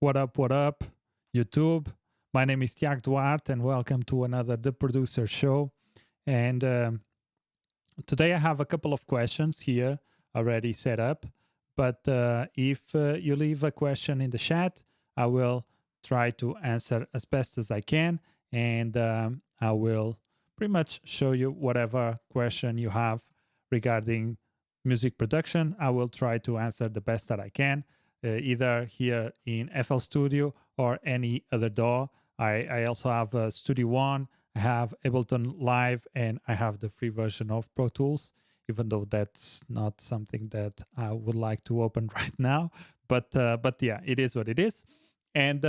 What up, YouTube? My name is Tiago Duarte, and welcome to another The Producer Show. And today I have a couple of questions here already set up. But if you leave a question in the chat, I will try to answer as best as I can. And I will pretty much show you whatever question you have regarding music production. I will try to answer the best that I can. Either here in FL Studio or any other DAW. I also have Studio One, I have Ableton Live, and I have the free version of Pro Tools, even though that's not something that I would like to open right now. But yeah, it is what it is. And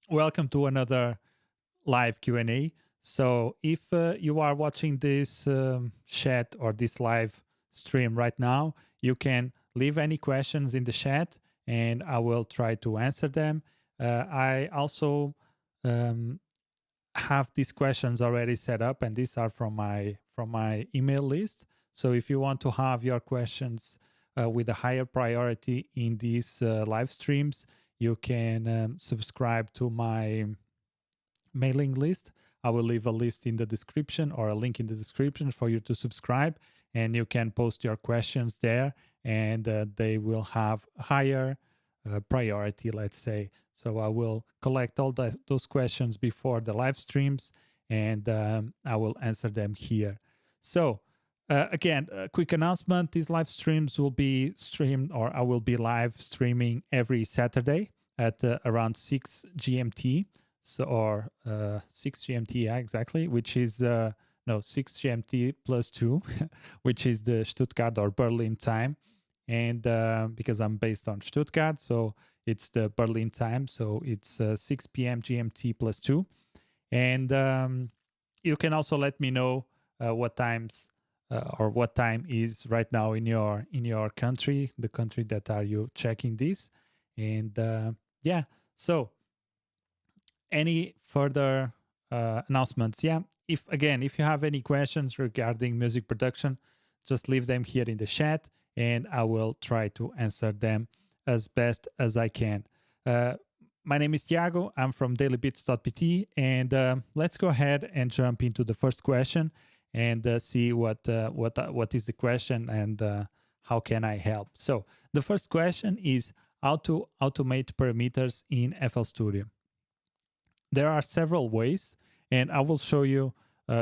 welcome to another live Q&A. So if you are watching this chat or this live stream right now, you can leave any questions in the chat and I will try to answer them. I also have these questions already set up, and these are from my email list. So if you want to have your questions with a higher priority in these live streams, you can subscribe to my mailing list. I will leave a list in the description or a link in the description for you to subscribe, and you can post your questions there, and they will have higher priority, let's say. So I will collect all those questions before the live streams, and I will answer them here. So again, a quick announcement: these live streams will be streamed, or I will be live streaming every Saturday at around 6 GMT. So, or 6 GMT, yeah, exactly, which is, no, 6 GMT plus 2, which is the Stuttgart or Berlin time. And because I'm based on Stuttgart, so it's the Berlin time. So it's 6 p.m. GMT plus 2. And you can also let me know what times or what time is right now in your country, the country that are you checking this. And yeah, so any further announcements? Yeah, if you have any questions regarding music production, just leave them here in the chat and I will try to answer them as best as I can. My name is Tiago, I'm from dailybits.pt, and let's go ahead and jump into the first question and see what is the question and how can I help. So the first question is how to automate parameters in FL Studio. There are several ways, and I will show you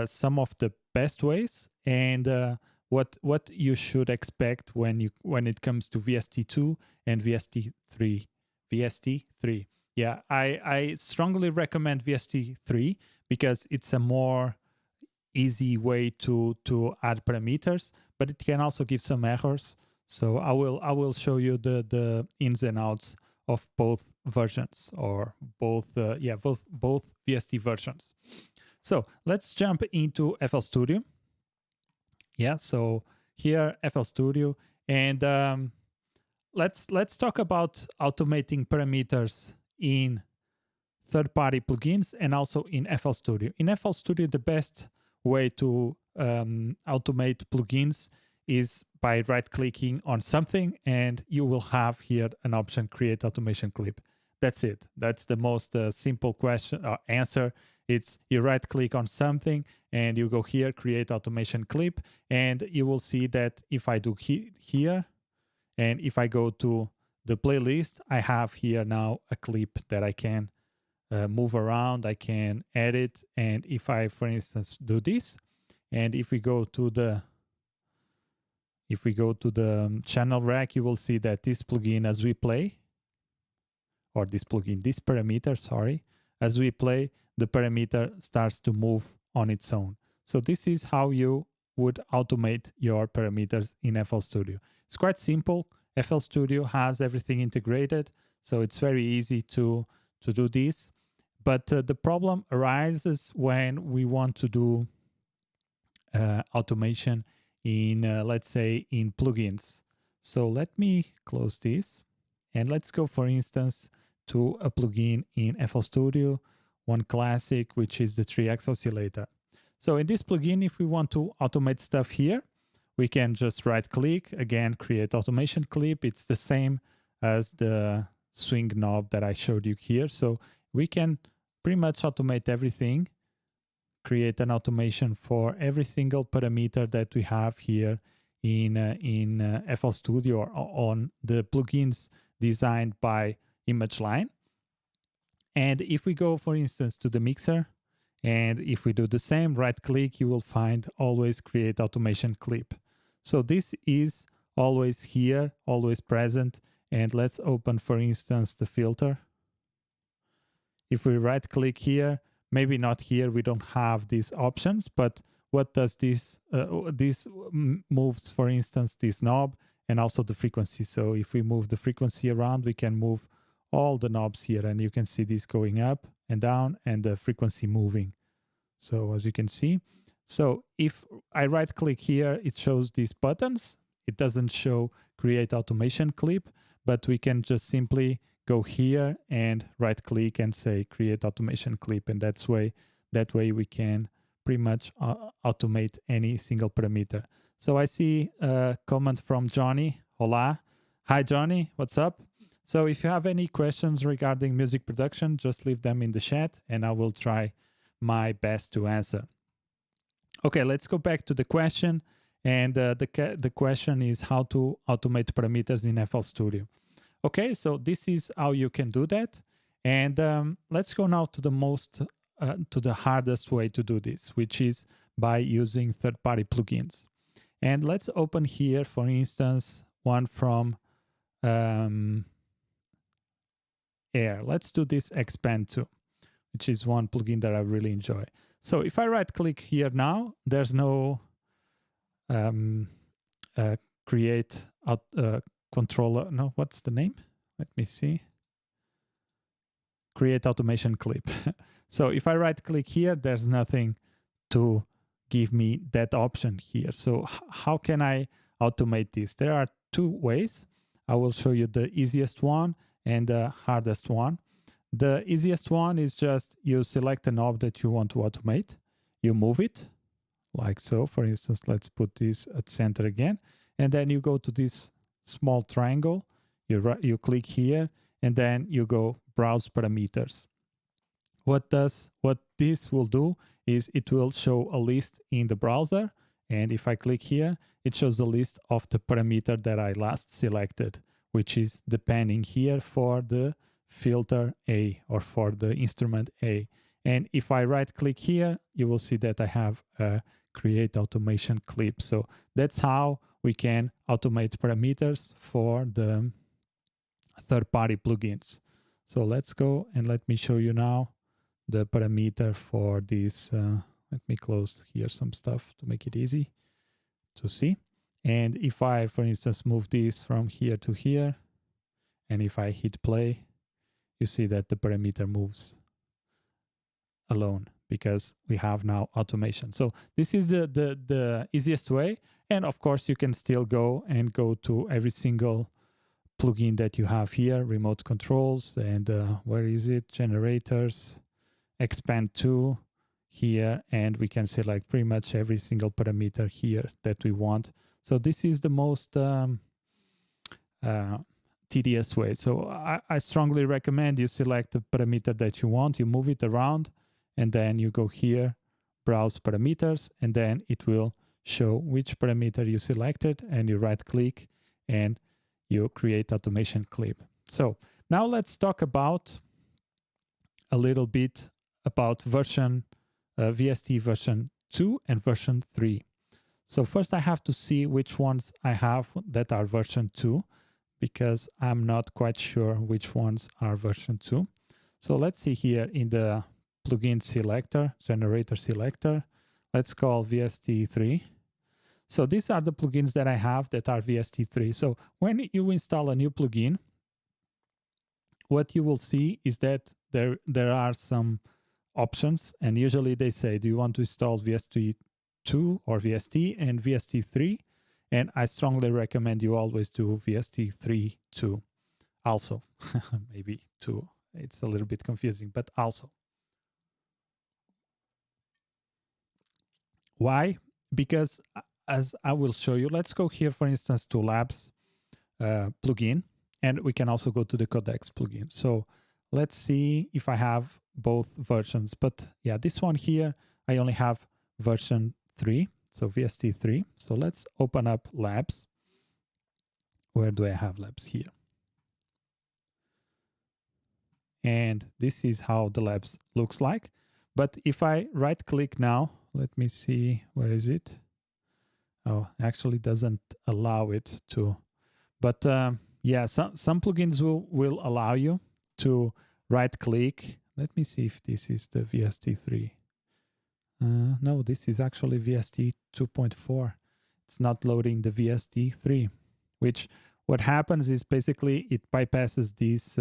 some of the best ways and what you should expect when it comes to VST2 and VST3. VST3. Yeah, I strongly recommend VST3 because it's a more easy way to add parameters, but it can also give some errors. So I will show you the ins and outs of both versions, or both VST versions. So let's jump into FL Studio. Yeah, so here FL Studio, and let's talk about automating parameters in third-party plugins and also in FL Studio. In FL Studio, the best way to automate plugins is by right-clicking on something, and you will have here an option, Create Automation Clip. That's it. That's the most simple question or answer. It's you right-click on something, and you go here, Create Automation Clip, and you will see that if I do here, and if I go to the playlist, I have here now a clip that I can move around, I can edit, and if I, for instance, do this, and if we go to the channel rack, you will see that this plugin, as we play, or this parameter, sorry, as we play, the parameter starts to move on its own. So this is how you would automate your parameters in FL Studio. It's quite simple. FL Studio has everything integrated, so it's very easy to do this. But the problem arises when we want to do automation in, let's say, in plugins. So let me close this, and let's go, for instance, to a plugin in FL Studio, one classic, which is the 3x oscillator. So in this plugin, if we want to automate stuff here, we can just right click, again, create automation clip. It's the same as the swing knob that I showed you here. So we can pretty much automate everything, create an automation for every single parameter that we have here in FL Studio or on the plugins designed by ImageLine. And if we go, for instance, to the mixer, and if we do the same, right click, you will find always create automation clip. So this is always here, always present. And let's open, for instance, the filter. If we right click here, maybe not here, we don't have these options, but what does this, this moves, for instance, this knob and also the frequency. So if we move the frequency around, we can move all the knobs here, and you can see this going up and down and the frequency moving. So as you can see, so if I right click here, it shows these buttons. It doesn't show create automation clip, but we can just simply go here and right click and say create automation clip. And that way we can pretty much automate any single parameter. So I see a comment from Johnny. Hola. Hi, Johnny. What's up? So if you have any questions regarding music production, just leave them in the chat and I will try my best to answer. Okay, let's go back to the question. And the question is how to automate parameters in FL Studio. Okay, so this is how you can do that. And let's go now to the hardest way to do this, which is by using third-party plugins. And let's open here, for instance, one from Air. Let's do this Expand 2, which is one plugin that I really enjoy. So if I right click here now, there's no create controller. No, what's the name? Let me see. Create automation clip. So if I right click here, there's nothing to give me that option here. So how can I automate this? There are two ways. I will show you the easiest one and the hardest one. The easiest one is just you select a knob that you want to automate. You move it like so. For instance, let's put this at center again. And then you go to this small triangle. You click here and then you go browse parameters. What this will do is it will show a list in the browser. And if I click here, it shows the list of the parameter that I last selected, which is the panning here for the filter A or for the instrument A. And if I right click here, you will see that I have a create automation clip. So that's how we can automate parameters for the third-party plugins. So let's go and let me show you now the parameter for this. Let me close here some stuff to make it easy to see. And if I, for instance, move this from here to here, and if I hit play, you see that the parameter moves alone because we have now automation. So this is the easiest way. And of course, you can still go to every single plugin that you have here, remote controls, and where is it? Generators, Expand 2 here, and we can select pretty much every single parameter here that we want. So this is the most tedious way. So I strongly recommend you select the parameter that you want, you move it around, and then you go here, browse parameters, and then it will show which parameter you selected, and you right click and you create automation clip. So now let's talk about a little bit about version VST version 2 and version 3. So first I have to see which ones I have that are version 2, because I'm not quite sure which ones are version 2. So let's see here in the plugin selector, generator selector, let's call VST 3. So these are the plugins that I have that are VST 3. So when you install a new plugin, what you will see is that there are some options, and usually they say, do you want to install VST 2 or VST and VST 3? And I strongly recommend you always do VST 3 2 also. Maybe 2, it's a little bit confusing, but also. Why? Because as I will show you, let's go here, for instance, to Labs plugin, and we can also go to the codecs plugin. So let's see if I have both versions. But yeah, this one here, I only have version 3, so VST 3. So let's open up labs. Where do I have labs? Here. And this is how the labs looks like. But if I right click now, let me see, where is it? Oh, actually doesn't allow it to. But yeah, some plugins will allow you to right click. Let me see if this is the VST3. No, this is actually VST 2.4. It's not loading the VST3, which what happens is basically it bypasses these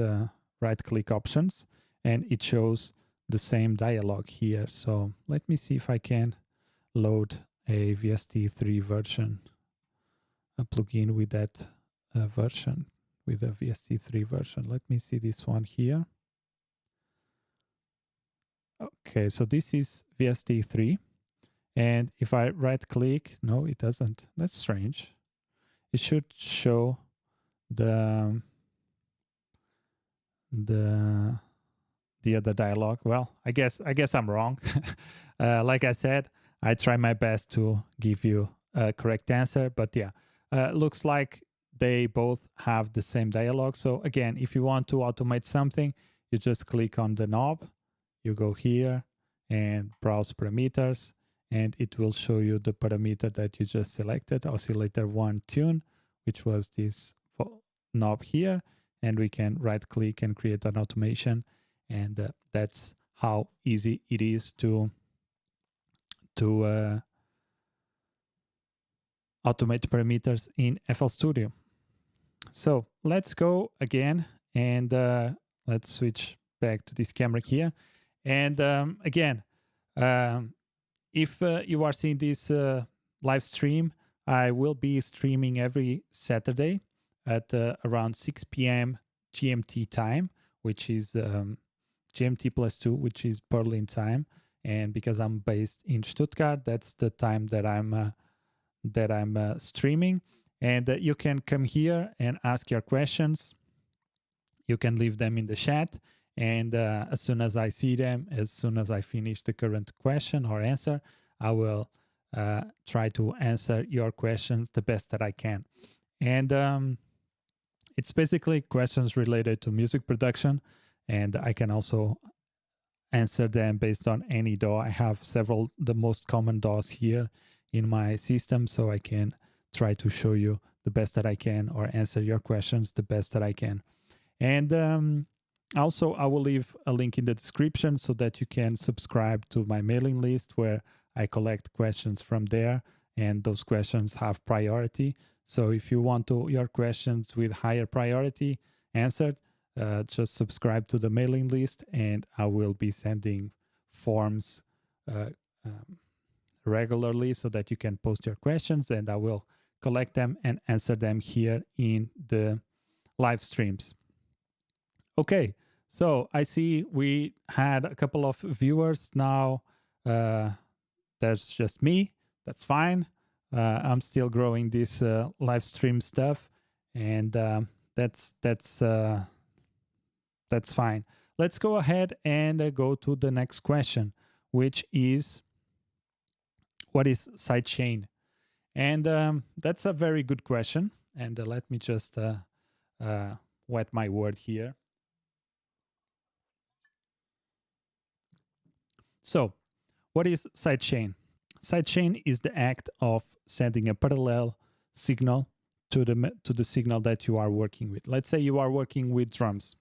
right click options and it shows the same dialog here. So let me see if I can load a VST3 version, a plugin with that version, with a VST3 version. Let me see this one here. Okay, so this is VST3. And if I right click, no, it doesn't. That's strange. It should show the other dialog. Well, I guess I'm wrong. Like I said, I try my best to give you a correct answer, but yeah, looks like they both have the same dialog. So again, if you want to automate something, you just click on the knob, you go here and browse parameters, and it will show you the parameter that you just selected, oscillator 1 tune, which was this knob here, and we can right click and create an automation, and that's how easy it is to automate parameters in FL Studio. So let's go again, and let's switch back to this camera here. And again, if you are seeing this live stream, I will be streaming every Saturday at around 6 p.m. GMT time, which is GMT +2, which is Berlin time. And because I'm based in Stuttgart, that's the time that I'm streaming. And you can come here and ask your questions. You can leave them in the chat. And as soon as I see them, as soon as I finish the current question or answer, I will try to answer your questions the best that I can. And it's basically questions related to music production, and I can also answer them based on any DAW. I have the most common DAWs here in my system, so I can try to show you the best that I can or answer your questions the best that I can. And also, I will leave a link in the description so that you can subscribe to my mailing list where I collect questions from there, and those questions have priority. So if you want your questions with higher priority answered, just subscribe to the mailing list, and I will be sending forms regularly so that you can post your questions, and I will collect them and answer them here in the live streams. Okay, so I see we had a couple of viewers now. There's just me. That's fine. I'm still growing this live stream stuff, and that's fine. Let's go ahead and go to the next question, which is, what is sidechain? And that's a very good question. And let me just wet my word here. So, what is sidechain? Sidechain is the act of sending a parallel signal to the signal that you are working with. Let's say you are working with drums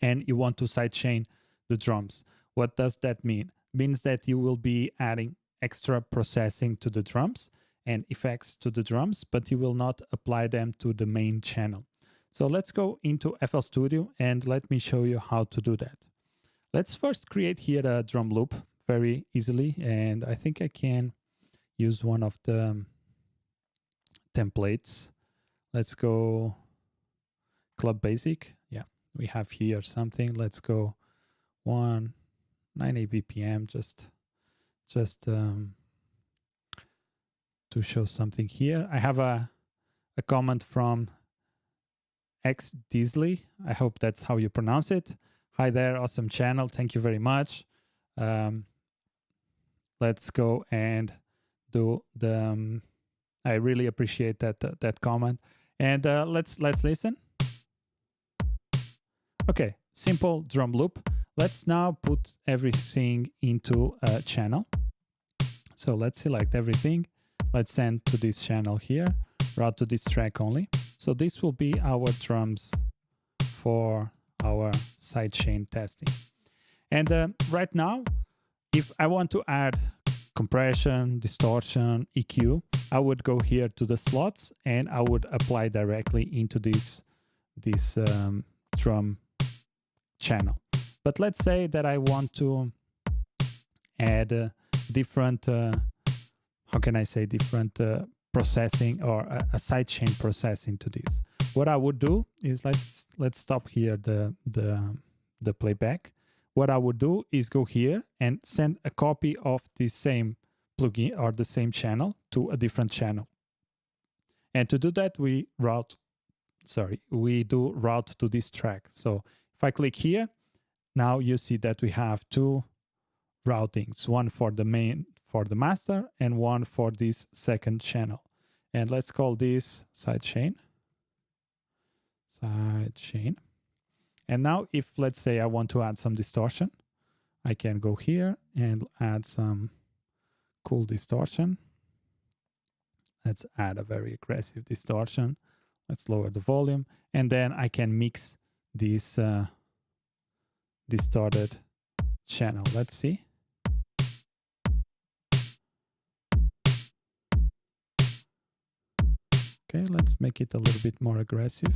and you want to sidechain the drums. What does that mean? It means that you will be adding extra processing to the drums and effects to the drums, but you will not apply them to the main channel. So let's go into FL Studio and let me show you how to do that. Let's first create here a drum loop very easily, and I think I can use one of the templates. Let's go Club Basic. Yeah, we have here something. Let's go 190 BPM just to show something here. I have a comment from X Disley. I hope that's how you pronounce it. Hi there, awesome channel. Thank you very much. Let's go and do the. I really appreciate that comment. And let's listen. Okay, simple drum loop. Let's now put everything into a channel. So let's select everything. Let's send to this channel here, route to this track only. So this will be our drums for our sidechain testing. And right now, if I want to add compression, distortion, EQ, I would go here to the slots and I would apply directly into this drum channel. But let's say that I want to add different, how can I say, different processing or a sidechain processing to this. What I would do is let's stop here the playback. What I would do is go here and send a copy of the same plugin or the same channel to a different channel. And to do that, we do route to this track. So if I click here, now you see that we have two routings, one for the main, for the master, and one for this second channel. And let's call this sidechain. Sidechain. And now if, let's say, I want to add some distortion, I can go here and add some cool distortion. Let's add a very aggressive distortion. Let's lower the volume. And then I can mix this distorted channel. Let's see. Okay, let's make it a little bit more aggressive.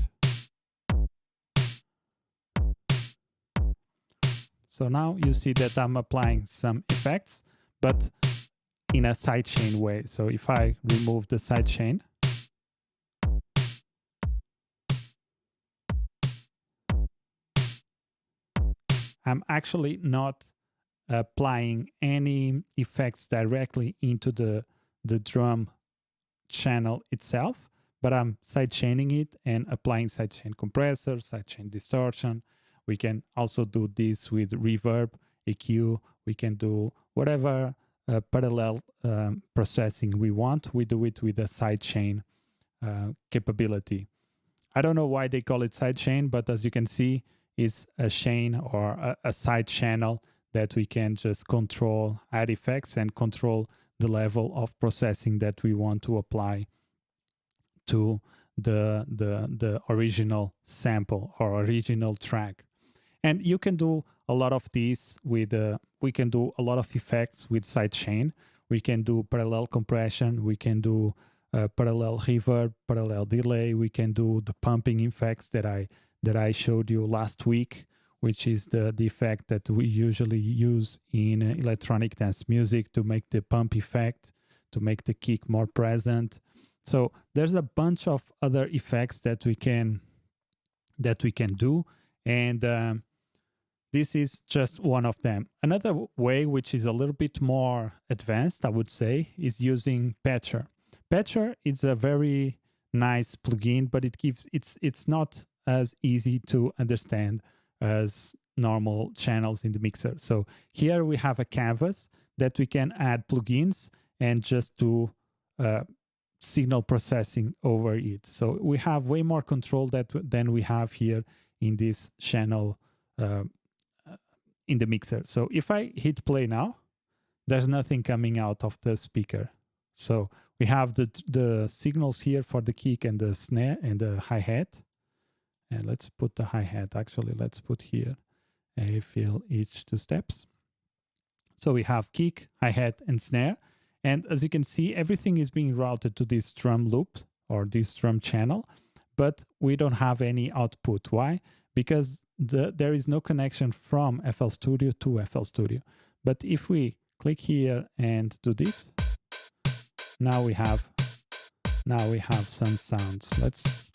So now you see that I'm applying some effects, but in a sidechain way. So if I remove the sidechain, I'm actually not applying any effects directly into the drum channel itself, but I'm sidechaining it and applying sidechain compressor, sidechain distortion. We can also do this with reverb, EQ. We can do whatever parallel processing we want. We do it with a sidechain capability. I don't know why they call it sidechain, but as you can see, it's a chain or a side channel that we can just control, add effects, and control the level of processing that we want to apply to the original sample or original track. And you can do a lot of these with, we can do a lot of effects with sidechain. We can do parallel compression. We can do parallel reverb, parallel delay. We can do the pumping effects that I showed you last week, which is the effect that we usually use in electronic dance music to make the pump effect, to make the kick more present. So there's a bunch of other effects that we can do, and this is just one of them. Another way, which is a little bit more advanced, I would say, is using Patcher. Patcher is a very nice plugin, but it's not as easy to understand as normal channels in the mixer. So here we have a canvas that we can add plugins and just do signal processing over it. So we have way more control than we have here in this channel in the mixer. So if I hit play now, there's nothing coming out of the speaker. So we have the signals here for the kick and the snare and the hi-hat. And let's put the hi-hat, actually, let's put here a fill each 2 steps. So we have kick, hi-hat, and snare. And as you can see, everything is being routed to this drum loop or this drum channel, but we don't have any output. Why? Because there is no connection from FL Studio to FL Studio. But if we click here and do this, now we have some sounds. Let's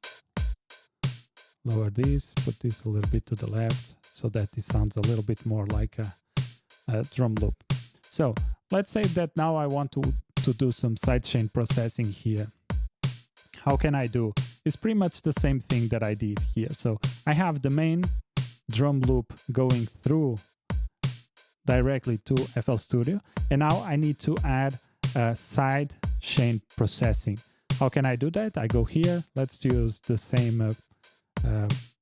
lower this, put this a little bit to the left so that this sounds a little bit more like a drum loop. So let's say that now I want to do some sidechain processing here. How can I do? is pretty much the same thing that I did here. So I have the main drum loop going through directly to FL Studio, and now I need to add side chain processing. How can I do that? I go here. Let's use the same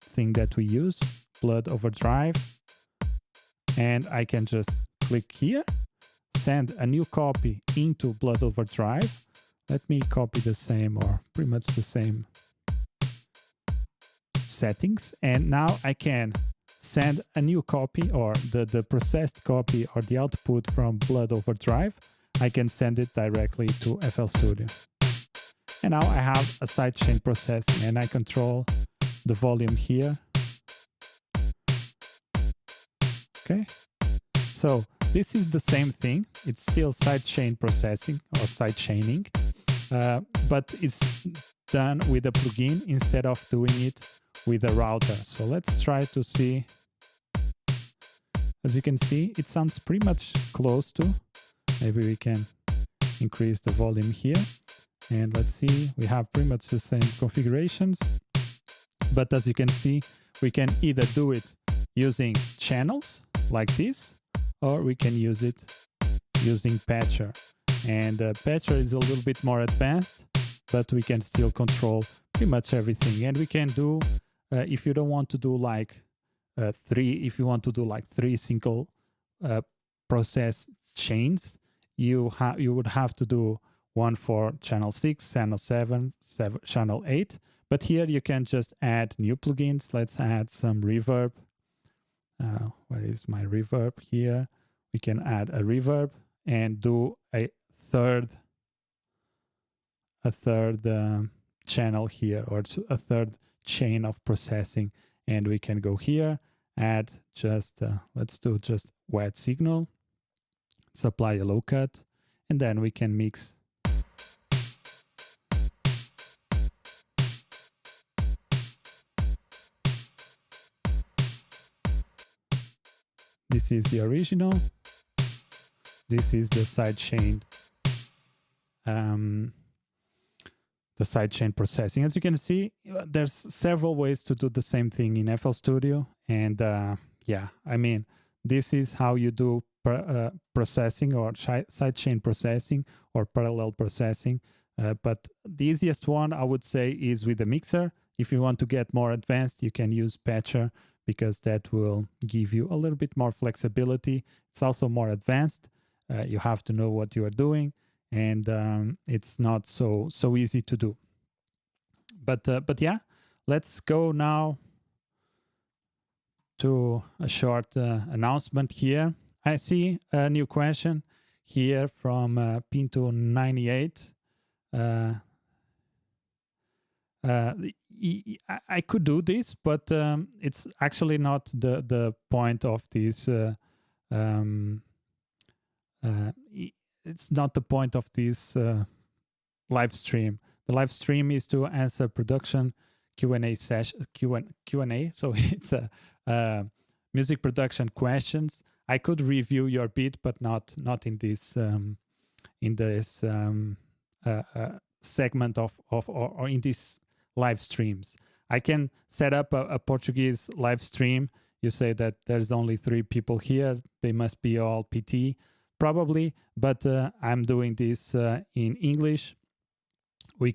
thing that we use, Blood Overdrive, and I can just click here, send a new copy into Blood Overdrive. Let me copy the same, or pretty much the same settings, and now I can send a new copy, or the processed copy, or the output from Blood Overdrive. I can send it directly to FL Studio. And now I have a sidechain processing, and I control the volume here. Okay. So this is the same thing. It's still sidechain processing or sidechaining, but it's done with a plugin instead of doing it with a router. So let's try to see. As you can see, it sounds pretty much close to. Maybe we can increase the volume here. And let's see, we have pretty much the same configurations. But as you can see, we can either do it using channels like this, or we can use it using patcher. And patcher is a little bit more advanced, but we can still control pretty much everything. And we can do, if you don't want to do like if you want to do like 3 single process chains, you would have to do one for channel 6, channel 7, channel 8. But here you can just add new plugins. Let's add some reverb. Where is my reverb? Here we can add a reverb and do a third channel here, or a third chain of processing. And we can go here, add just let's do just wet signal, supply a low cut, and then we can mix. This is the original. This is the sidechain. The sidechain processing. As you can see, there's several ways to do the same thing in FL Studio. And yeah, I mean, this is how you do processing, or sidechain processing, or parallel processing. But the easiest one, I would say, is with the mixer. If you want to get more advanced, you can use patcher, because that will give you a little bit more flexibility. It's also more advanced. You have to know what you are doing, and it's not so easy to do. But yeah, let's go now to a short announcement here. I see a new question here from Pinto98. I could do this, but it's actually not the point of this. It's not the point of this live stream. The live stream is to answer production Q&A session. Q&A. So it's a music production questions. I could review your beat, but not in this segment of or in this live streams. I can set up a Portuguese live stream. You say that there's only 3 people here. They must be all PT, probably. But I'm doing this in English. I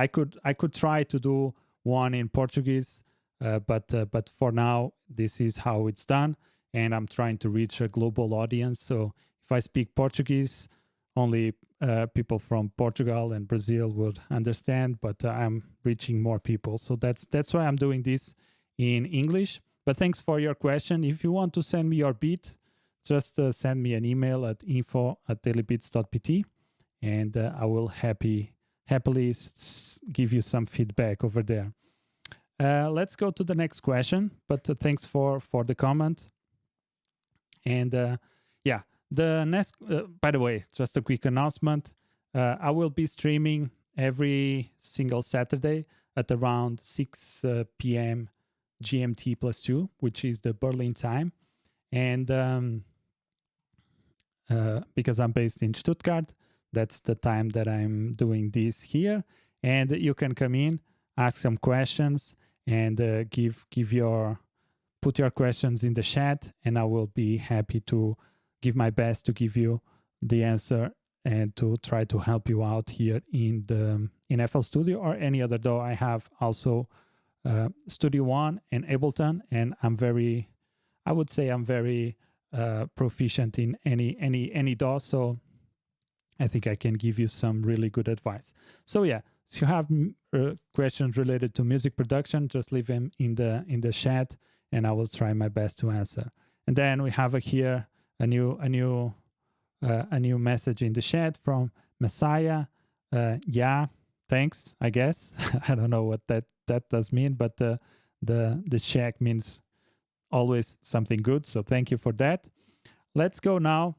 could try to do one in Portuguese, but for now this is how it's done, and I'm trying to reach a global audience. So if I speak Portuguese, only people from Portugal and Brazil would understand, but I'm reaching more people. So that's why I'm doing this in English. But thanks for your question. If you want to send me your beat, just send me an email at info@dailybeats.pt, and I will happily give you some feedback over there. Let's go to the next question, but thanks for the comment. And yeah, the next, by the way, just a quick announcement. I will be streaming every single Saturday at around 6 p.m. GMT +2, which is the Berlin time. And because I'm based in Stuttgart, that's the time that I'm doing this here. And you can come in. ask some questions and put your questions in the chat, and I will be happy to give my best to give you the answer and to try to help you out here in FL Studio or any other DAW. I have also Studio One and Ableton, and I would say I'm very proficient in any DAW, so I think I can give you some really good advice. So yeah, if you have questions related to music production, just leave them in the chat, and I will try my best to answer. And then we have here a new message in the chat from Messiah. Yeah, thanks, I guess. I don't know what that does mean, but the check means always something good. So thank you for that. Let's go now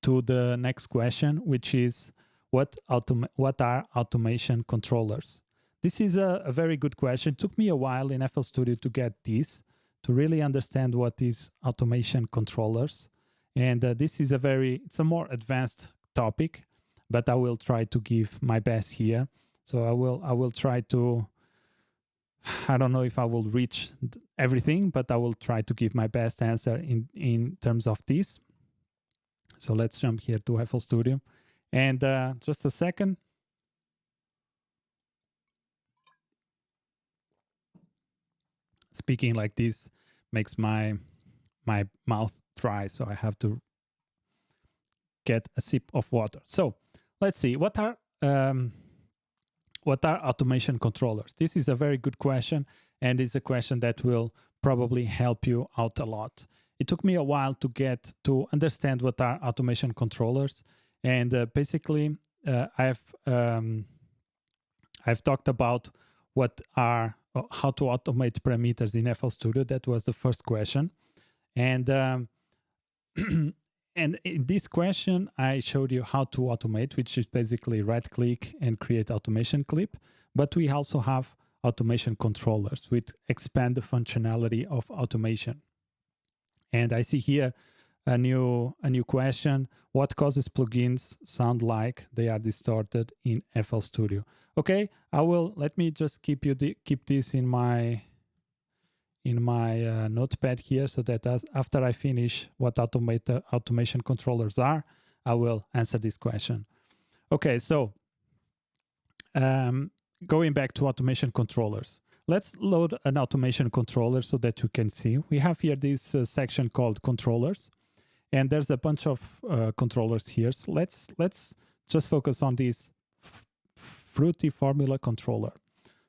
to the next question, which is what are automation controllers? This is a very good question. It took me a while in FL Studio to get this, to really understand what is automation controllers. And this is it's a more advanced topic, but I will try to give my best here. So I will try to, I don't know if I will reach everything, but I will try to give my best answer in terms of this. So let's jump here to FL Studio. And just a second. Speaking like this makes my mouth dry, so I have to get a sip of water. So let's see, what are automation controllers? This is a very good question, and it's a question that will probably help you out a lot. It took me a while to understand what are automation controllers, and basically I've talked about how to automate parameters in FL Studio. That was the first question, and and in this question I showed you how to automate, which is basically right click and create automation clip. But we also have automation controllers which expand the functionality of automation. And I see here a new question: what causes plugins sound like they are distorted in FL Studio? Okay, let me just keep this in my notepad here, so that after I finish what automation controllers are, I will answer this question. Okay, so going back to automation controllers, let's load an automation controller so that you can see. We have here this section called controllers, and there's a bunch of controllers here. So let's just focus on this Fruity Formula controller.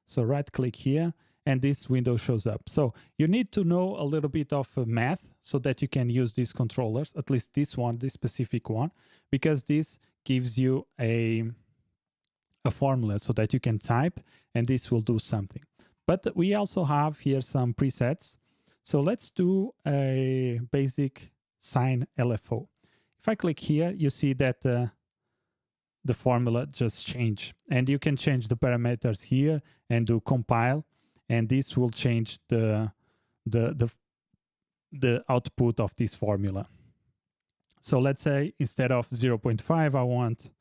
So right click here, and this window shows up. So you need to know a little bit of math so that you can use these controllers, at least this specific one, because this gives you a formula so that you can type, and this will do something. But we also have here some presets. So let's do a basic sine LFO. If I click here, you see that the formula just changed, and you can change the parameters here and do compile, and this will change the output of this formula. So let's say instead of 0.5, I want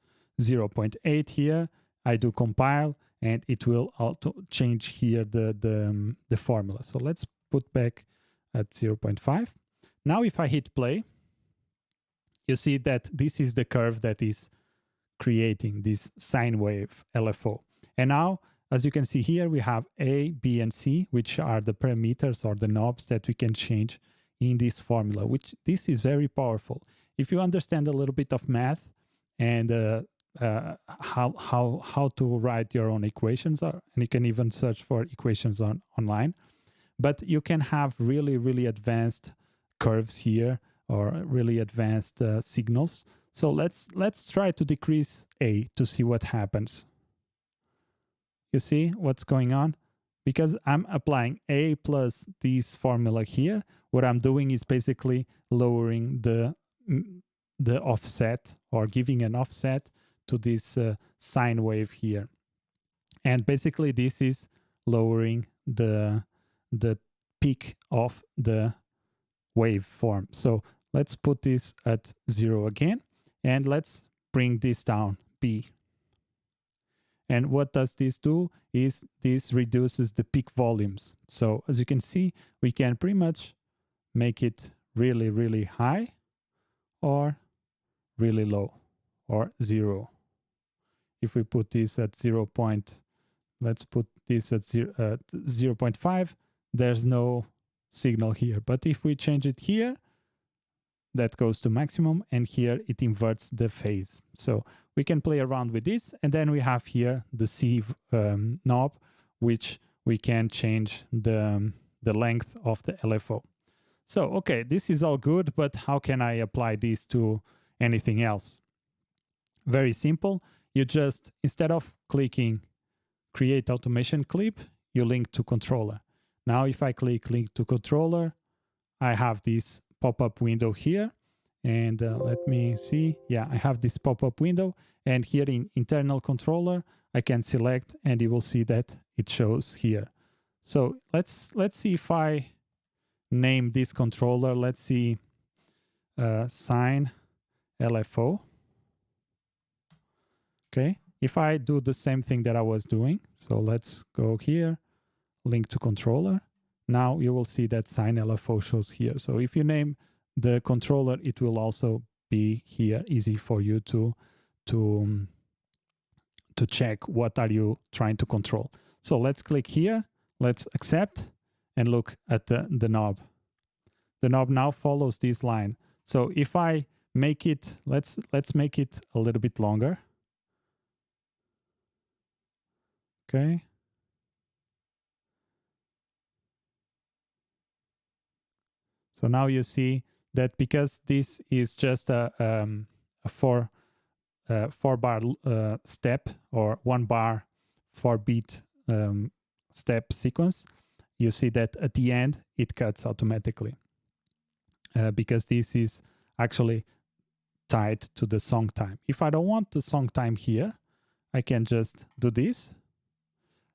0.8 here. I do compile, and it will auto change here the formula. So let's put back at 0.5. Now if I hit play, you see that this is the curve that is creating this sine wave LFO. And now, as you can see here, we have A, B, and C, which are the parameters or the knobs that we can change in this formula, which this is very powerful. If you understand a little bit of math and how to write your own equations, and you can even search for equations online, but you can have really advanced curves here or really advanced signals. So let's try to decrease A to see what happens. You see what's going on? Because I'm applying A plus this formula here, what I'm doing is basically lowering the offset, or giving an offset to this sine wave here. And basically this is lowering the peak of the waveform. So let's put this at 0 again, and let's bring this down, B. And what does this do is this reduces the peak volumes. So as you can see, we can pretty much make it really, really high or really low or 0. If we put this at 0. Let's put this at 0.5, there's no signal here. But if we change it here, that goes to maximum, and here it inverts the phase. So we can play around with this, and then we have here the C knob, which we can change the length of the LFO. So, okay, this is all good, but how can I apply this to anything else? Very simple. You just, instead of clicking Create Automation Clip, you link to controller. Now, if I click Link to Controller, I have this pop-up window here. And let me see. Yeah, I have this pop-up window. And here in Internal Controller, I can select, and you will see that it shows here. So let's see if I name this controller. Let's see, Sine LFO. Okay. If I do the same thing that I was doing, so let's go here, link to controller. Now you will see that Sine LFO shows here. So if you name the controller, it will also be here, easy for you to check what are you trying to control. So let's click here, let's accept, and look at the knob. The knob now follows this line. So if I make it, let's make it a little bit longer. Okay. So now you see that because this is just a 4-bar step, or 1 bar 4-beat step sequence, you see that at the end it cuts automatically because this is actually tied to the song time. If I don't want the song time here, I can just do this.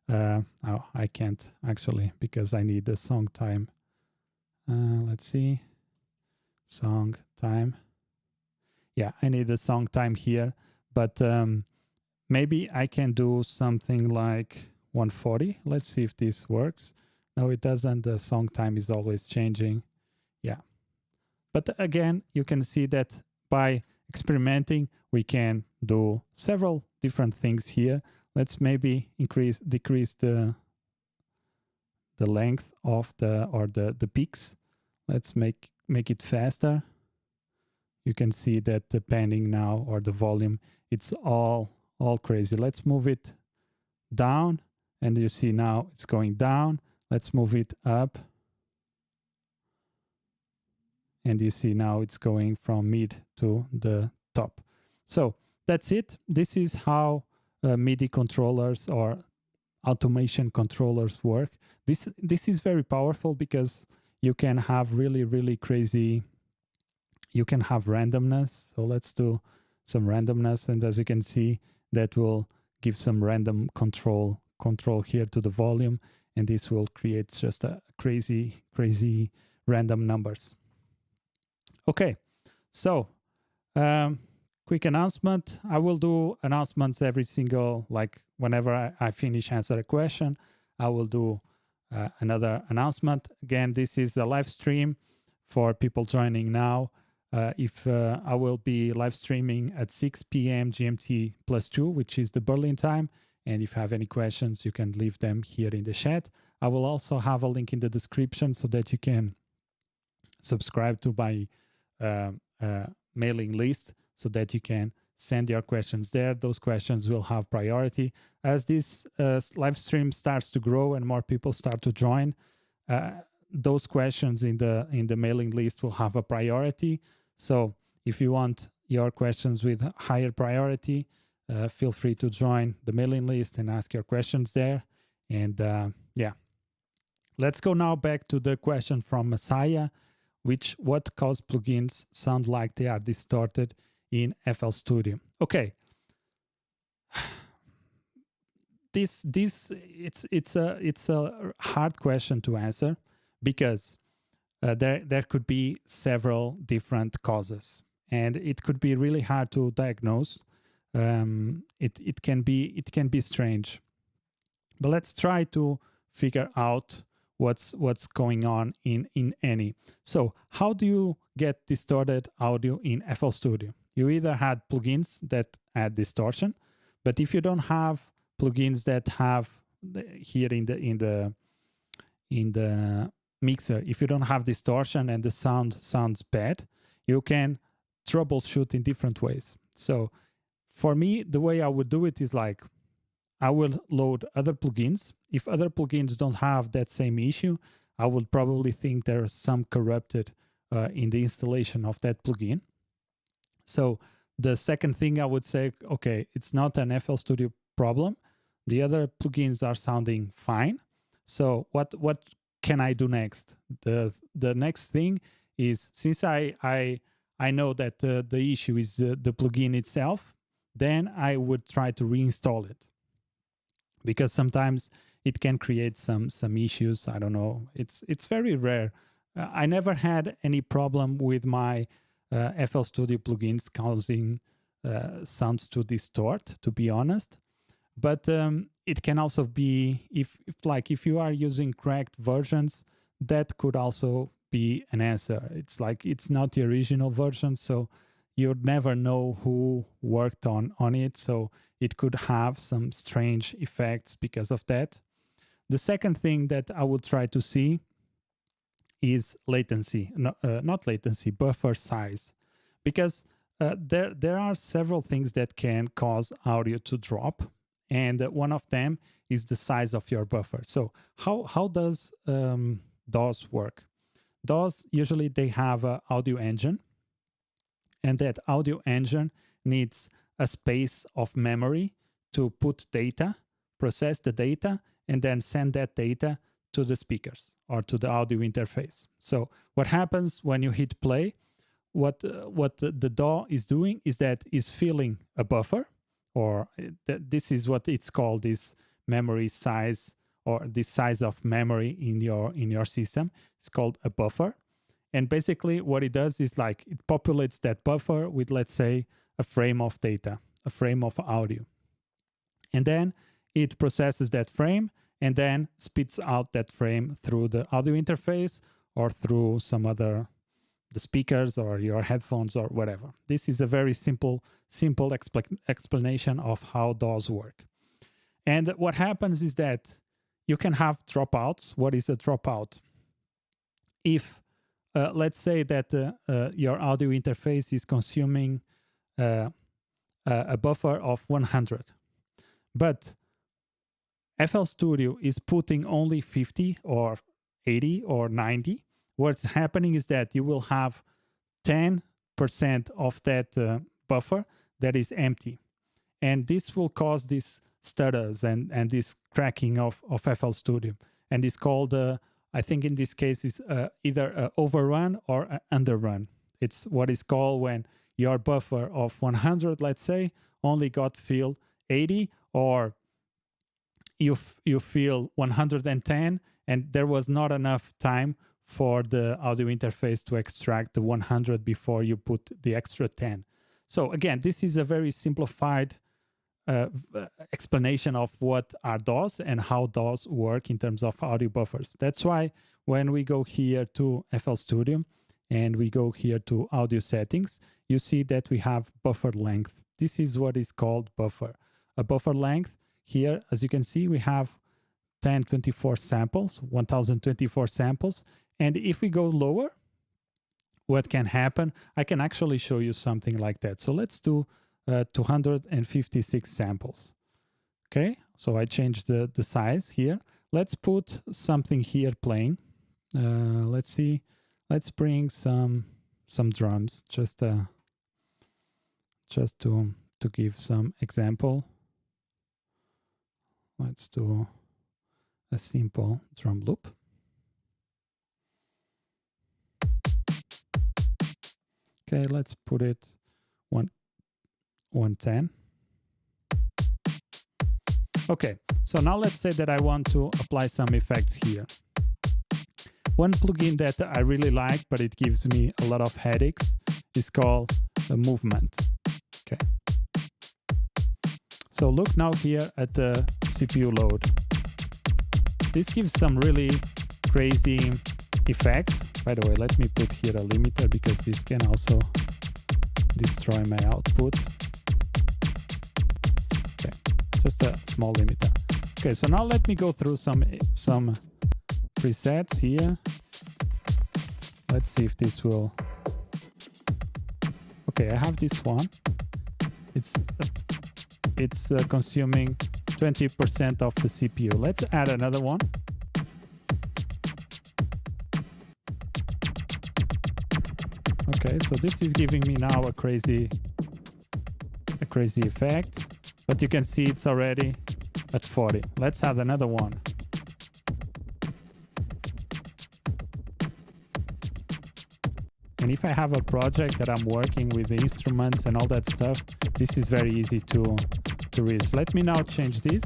Oh, I can't actually, because I need the song time. Let's see, song time. Yeah, I need the song time here, but maybe I can do something like 140. Let's see if this works. No, it doesn't. The song time is always changing. Yeah. But again, you can see that by experimenting, we can do several different things here. Let's maybe decrease the length of the peaks. Let's make it faster. You can see that the panning now, or the volume, it's all crazy. Let's move it down, and you see now it's going down. Let's move it up, and you see now it's going from mid to the top. So that's it. This is how MIDI controllers or automation controllers work. This is very powerful because you can have really crazy, you can have randomness. So let's do some randomness, and as you can see, that will give some random control here to the volume, and this will create just a crazy random numbers. Okay, so quick announcement. I will do announcements every single, like whenever I finish answer a question, I will do another announcement. Again, this is a live stream for people joining now. I will be live streaming at 6 p.m. GMT +2, which is the Berlin time. And if you have any questions, you can leave them here in the chat. I will also have a link in the description so that you can subscribe to my mailing list so that you can send your questions there. Those questions will have priority. As this live stream starts to grow and more people start to join, those questions in the mailing list will have a priority. So if you want your questions with higher priority, feel free to join the mailing list and ask your questions there. And yeah, let's go now back to the question from Messiah, what cause plugins sound like they are distorted in FL Studio? Okay, it's a hard question to answer because there could be several different causes, and it could be really hard to diagnose. it can be strange. But let's try to figure out what's going on in any. So how do you get distorted audio in FL Studio? You either had plugins that add distortion, but if you don't have plugins that have here in the mixer, if you don't have distortion and the sound sounds bad, you can troubleshoot in different ways. So for me, the way I would do it is like, I will load other plugins. If other plugins don't have that same issue, I would probably think there's some corrupted in the installation of that plugin. So the second thing I would say, okay, it's not an FL Studio problem. The other plugins are sounding fine. So what can I do next? The next thing is, since I know that the issue is the plugin itself, then I would try to reinstall it, because sometimes it can create some issues. I don't know. It's very rare. I never had any problem with my FL Studio plugins causing sounds to distort, to be honest. But it can also be, if you are using cracked versions, that could also be an answer. It's like, it's not the original version, so you'd never know who worked on it. So it could have some strange effects because of that. The second thing that I would try to see is latency, not latency, buffer size, because there are several things that can cause audio to drop, and one of them is the size of your buffer. So how does DAWs work? DAWs, usually they have an audio engine, and that audio engine needs a space of memory to put data, process the data, and then send that data to the speakers or to the audio interface. So what happens when you hit play, what the DAW is doing is that is filling a buffer, or this is what it's called, this memory size, or this size of memory in your system. It's called a buffer. And basically what it does is like, it populates that buffer with, let's say, a frame of data, a frame of audio. And then it processes that frame and then spits out that frame through the audio interface or through some other, the speakers or your headphones or whatever. This is a very simple explanation of how DAWs work. And what happens is that you can have dropouts. What is a dropout? If let's say that your audio interface is consuming a buffer of 100, but FL Studio is putting only 50 or 80 or 90. What's happening is that you will have 10% of that buffer that is empty. And this will cause these stutters and this cracking of FL Studio. And it's called, I think in this case, is either an overrun or an underrun. It's what is called when your buffer of 100, let's say, only got filled 80, or you feel 110, and there was not enough time for the audio interface to extract the 100 before you put the extra 10. So again, this is a very simplified explanation of what are DAWs and how DAWs work in terms of audio buffers. That's why when we go here to FL Studio and we go here to audio settings, you see that we have buffer length. This is what is called buffer. A buffer length here, as you can see, we have 1024 samples, 1024 samples. And if we go lower, what can happen? I can actually show you something like that. So let's do 256 samples. Okay, so I changed the size here. Let's put something here playing. Let's see. Let's bring some drums just to give some example. Let's do a simple drum loop. Okay, let's put it 110. Okay, so now let's say that I want to apply some effects here. One plugin that I really like, but it gives me a lot of headaches, is called a movement. Okay. So look now here at the CPU load. This gives some really crazy effects. By the way, let me put here a limiter because this can also destroy my output. Okay, just a small limiter. Okay, so now let me go through some presets here. Let's see if this will. Okay, I have this one. It's consuming 20% of the CPU. Let's add another one. Okay, so this is giving me now a crazy effect, but you can see it's already at 40. Let's add another one. And if I have a project that I'm working with the instruments and all that stuff, this is very easy to reach. Let me now change this.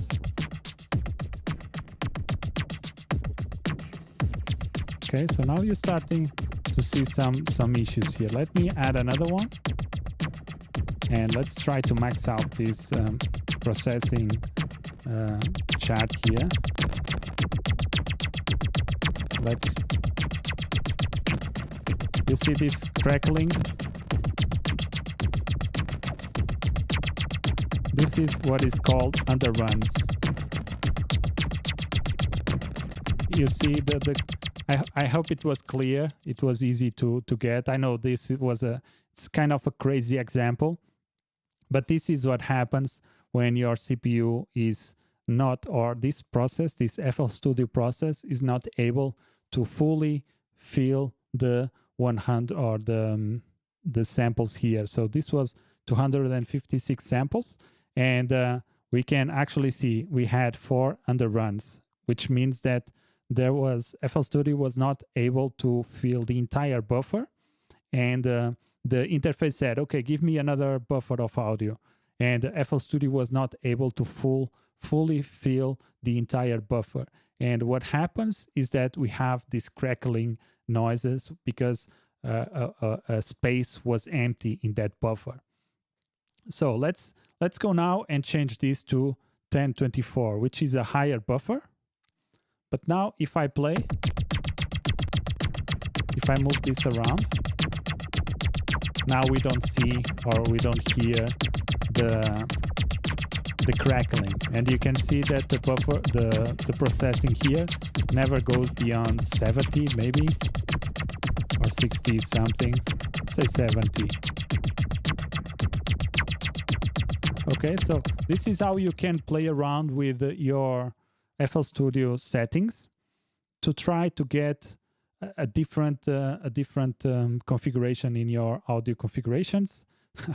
Okay, so now you're starting to see some issues here. Let me add another one. And let's try to max out this processing chart here. You see this crackling? This is what is called underruns. You see I hope it was clear. It was easy to get. I know it's kind of a crazy example, but this is what happens when your CPU is not, or this FL Studio process is not able to fully fill the 100 or the samples here. So this was 256 samples, and we can actually see we had 4 underruns, which means that FL Studio was not able to fill the entire buffer, and the interface said, okay, give me another buffer of audio, and FL Studio was not able to fully fill the entire buffer. And what happens is that we have these crackling noises because a space was empty in that buffer. So let's go now and change this to 1024, which is a higher buffer. But now if I play, if I move this around, now we don't see or we don't hear the crackling, and you can see that the buffer, the processing here never goes beyond 70 maybe, or 60 something. Let's say 70. Okay, so this is how you can play around with your FL Studio settings to try to get a different configuration in your audio configurations.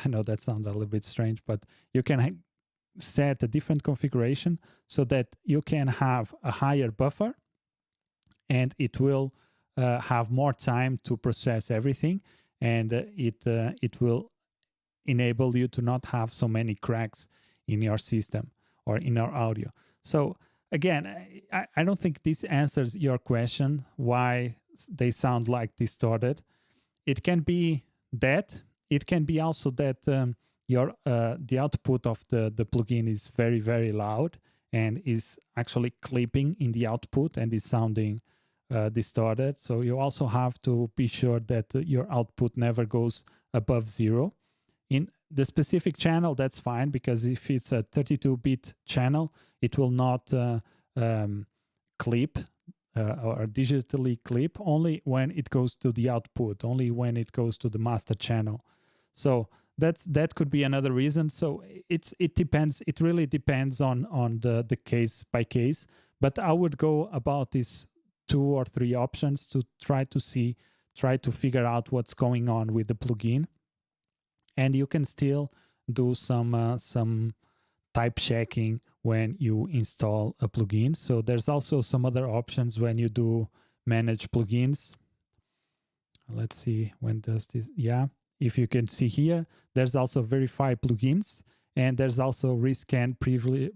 I know that sounds a little bit strange, but you can set a different configuration so that you can have a higher buffer, and it will have more time to process everything, and it will enable you to not have so many cracks in your system or in our audio. So again, I don't think this answers your question why they sound like distorted. It can be that. It can be also that the output of the plugin is very, very loud and is actually clipping in the output and is sounding distorted. So you also have to be sure that your output never goes above 0. In the specific channel, that's fine, because if it's a 32-bit channel, it will not clip or digitally clip only when it goes to the output, only when it goes to the master channel. So that could be another reason. So it depends. It really depends on the case by case. But I would go about these 2 or 3 options to try to figure out what's going on with the plugin. And you can still do some type checking when you install a plugin. So there's also some other options when you do manage plugins. Let's see, when does this? Yeah, if you can see here, there's also verify plugins, and there's also rescan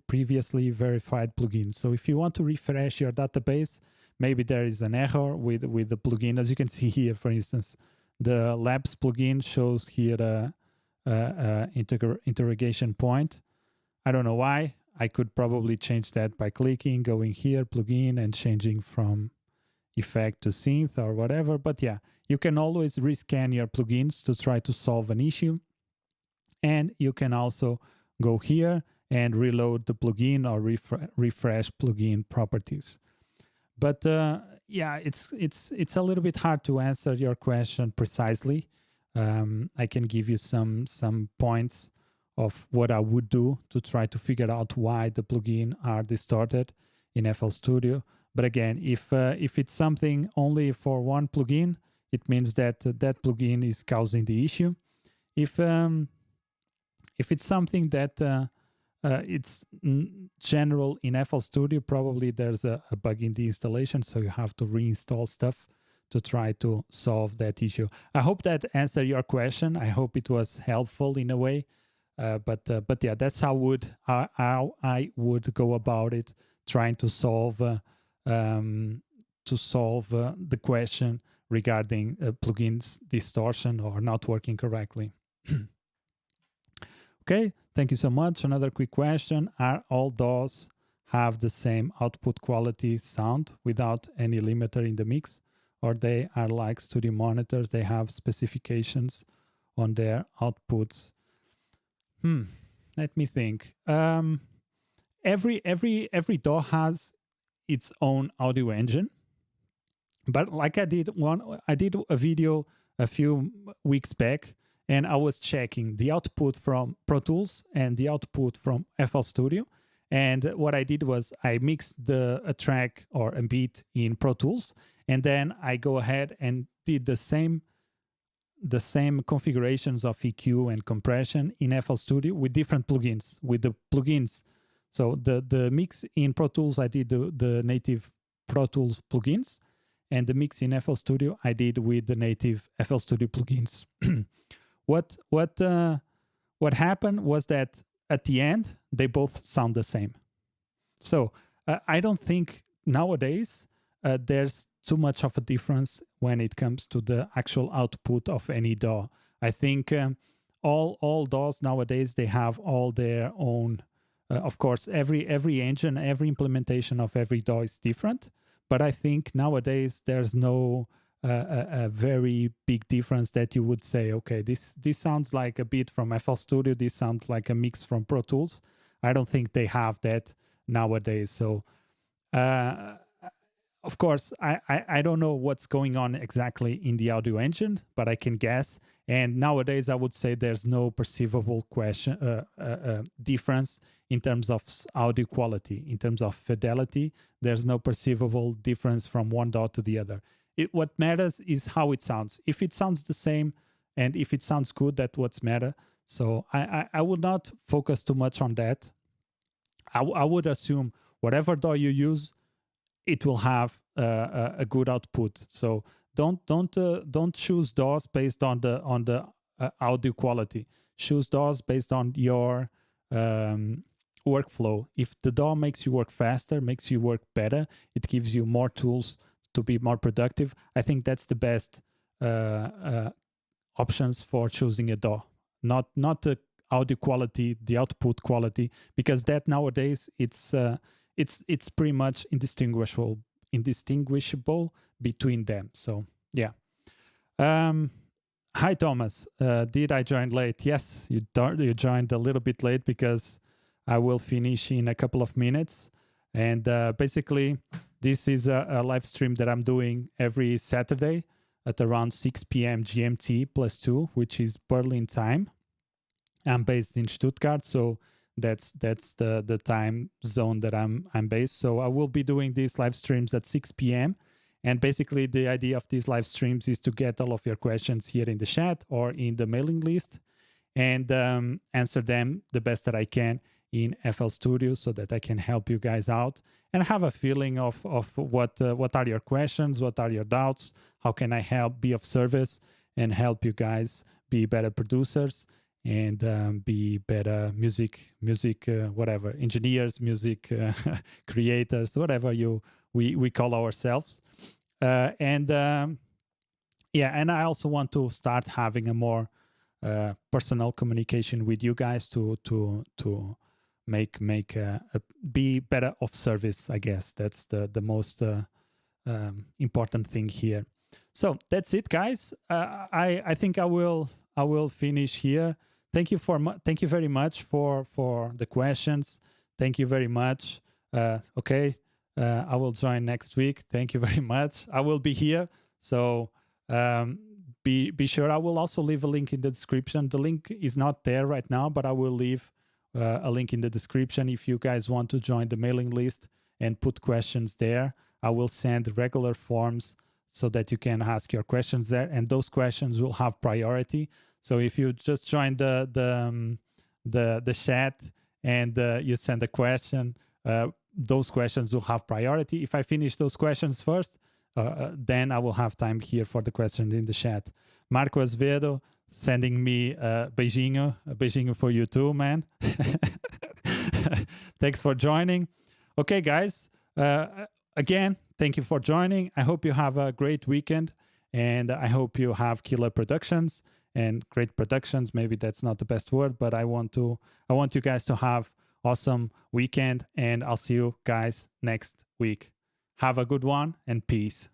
previously verified plugins. So if you want to refresh your database, maybe there is an error with the plugin. As you can see here, for instance, the Labs plugin shows here interrogation point. I don't know why. I could probably change that by clicking, going here, plugin, and changing from effect to synth or whatever. But yeah, you can always rescan your plugins to try to solve an issue. And you can also go here and reload the plugin or refresh plugin properties. But yeah, it's a little bit hard to answer your question precisely. I can give you some points of what I would do to try to figure out why the plugin are distorted in FL Studio. But again, if it's something only for one plugin, it means that that plugin is causing the issue. If it's something that it's general in FL Studio, probably there's a bug in the installation, so you have to reinstall stuff to try to solve that issue. I hope that answered your question. I hope it was helpful in a way. But yeah, that's how I would go about it, trying to solve the question regarding plugins distortion or not working correctly. Okay, thank you so much. Another quick question: are all DAWs have the same output quality sound without any limiter in the mix, or they are like studio monitors? They have specifications on their outputs. Let me think. Every DAW has its own audio engine, but like I did a video a few weeks back, and I was checking the output from Pro Tools and the output from FL Studio. And what I did was I mixed a track or a beat in Pro Tools, and then I go ahead and did the same configurations of EQ and compression in FL Studio with different plugins, with the plugins. So the mix in Pro Tools, I did the native Pro Tools plugins, and the mix in FL Studio I did with the native FL Studio plugins. What happened was that at the end they both sound the same. So I don't think nowadays there's too much of a difference when it comes to the actual output of any DAW. I think all DAWs nowadays, they have all their own. Of course, every engine, every implementation of every DAW is different. But I think nowadays there's no a very big difference that you would say, okay, this sounds like a bit from FL Studio, this sounds like a mix from Pro Tools. I don't think they have that nowadays. So of course, I don't know what's going on exactly in the audio engine, but I can guess. And nowadays, I would say there's no perceivable difference in terms of audio quality, in terms of fidelity. There's no perceivable difference from one DAW to the other. What matters is how it sounds. If it sounds the same and if it sounds good, that's what's matter. So I would not focus too much on that. I would assume whatever DAW you use, it will have a good output. So don't choose DAWs based on the audio quality. Choose DAWs based on your workflow. If the DAW makes you work faster, makes you work better, it gives you more tools to be more productive, I think that's the best options for choosing a DAW. Not the audio quality, the output quality, because that nowadays it's pretty much indistinguishable between them. So yeah. Hi Thomas, did I join late? Yes, you joined a little bit late because I will finish in a couple of minutes. And basically, this is a live stream that I'm doing every Saturday at around 6 p.m. GMT +2, which is Berlin time. I'm based in Stuttgart, so that's the time zone that I'm based. So I will be doing these live streams at 6 p.m. And basically the idea of these live streams is to get all of your questions here in the chat or in the mailing list and answer them the best that I can in FL Studio so that I can help you guys out and have a feeling of what are your questions, what are your doubts, how can I help, be of service and help you guys be better producers and be better music whatever, engineers, music creators, whatever we call ourselves. And I also want to start having a more personal communication with you guys to be better of service. I guess that's the most important thing here. So that's it, guys. I think I will finish here. Thank you very much for the questions. Thank you very much. Okay, I will join next week. Thank you very much. I will be here. So be sure. I will also leave a link in the description. The link is not there right now, but I will leave a link in the description if you guys want to join the mailing list and put questions there. I will send regular forms so that you can ask your questions there, and those questions will have priority. So if you just join the chat and you send a question, those questions will have priority. If I finish those questions first, then I will have time here for the questions in the chat. Marco Azevedo sending me a beijinho for you too, man. Thanks for joining. Okay, guys. Again, thank you for joining. I hope you have a great weekend, and I hope you have killer productions and great productions. Maybe that's not the best word, but I want you guys to have awesome weekend, and I'll see you guys next week. Have a good one, and peace.